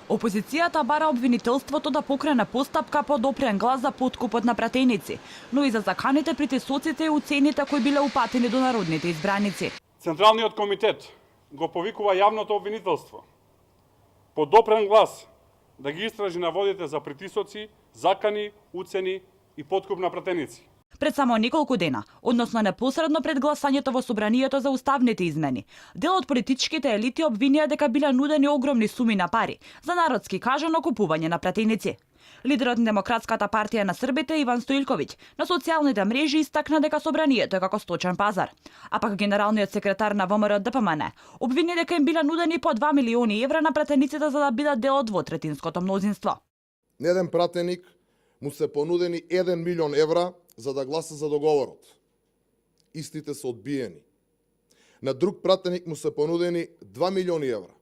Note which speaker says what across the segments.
Speaker 1: Опозицијата бара обвинителството да покрене постапка по допрен глас за подкупот на пратеници, но и за заканите, притисоците и уцените кои биле упатени до народните избраници.
Speaker 2: Централниот комитет го повикува јавното обвинителство по допрен глас да ги истражи наводите за притисоци, закани, уцени и подкуп на пратеници.
Speaker 1: Пред само неколку дена, односно непосредно пред гласањето во собранието за уставните измени, дел од политичките елити обвинија дека биле нудени огромни суми на пари за народски кажано купување на пратеници. Лидерот на Демократската партија на Србите Иван Стоилковиќ на социјалните мрежи истакна дека собранието е како сточен пазар, а пак генералниот секретар на ВМРО ДПМН обвини дека им биле нудени по 2 милиони евра на пратениците за да бидат дел од двотретинското мнозинство.
Speaker 3: На еден пратеник му се понудени 1 милион евра за да гласа за договорот. Истите се одбиени. На друг пратеник му се понудени 2 милиони евра.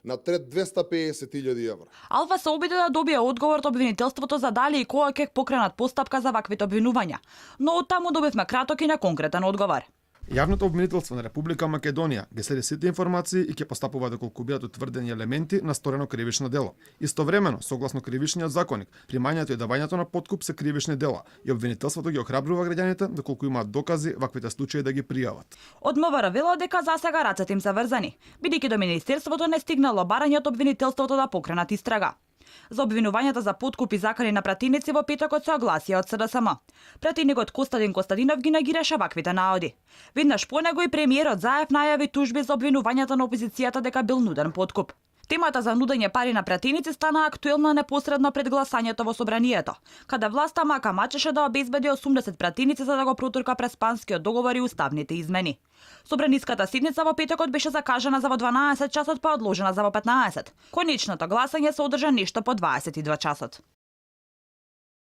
Speaker 3: На трет 250.000 евра.
Speaker 1: Алфа се обиде да добие одговор од обвинителството за дали и кога ќе покренат постапка за ваквите обвинувања, но од таму добивме краток и неконкретен одговор.
Speaker 4: Јавното обвинителство на Република Македонија ги следи сите информации и ќе постапува доколку бидат утврдени елементи на сторено кривично дело. Истовремено, согласно кривичниот законник, примањето и давањето на подкуп се кривични дела и обвинителството ги охрабрува граѓаните доколку имаат докази ваквите случаи да ги пријават.
Speaker 1: Од МВР вело дека засега рацете им се врзани, бидејќи до министерството не стигнало барање од обвинителството да покренат истрага. За обвинувањата за подкуп и закани на пратеници во петокот се огласија од СДСМ. Пратеникот Костадин Костадинов ги негираше ваквите наоди. Веднаш по него и премиерот Заев најави тужби за обвинувањата на опозицијата дека бил нуден подкуп. Темата за нудење пари на пратеници стана актуелна непосредно пред гласањето во собранието, каде власта мака мачеше да обезбеди 80 пратеници за да го протурка преспанскиот договор и уставните измени. Собраниската седница во петокот беше закажана за во 12 часот, па одложена за во 15. Конечното гласање се одржа нешто по 22 часот.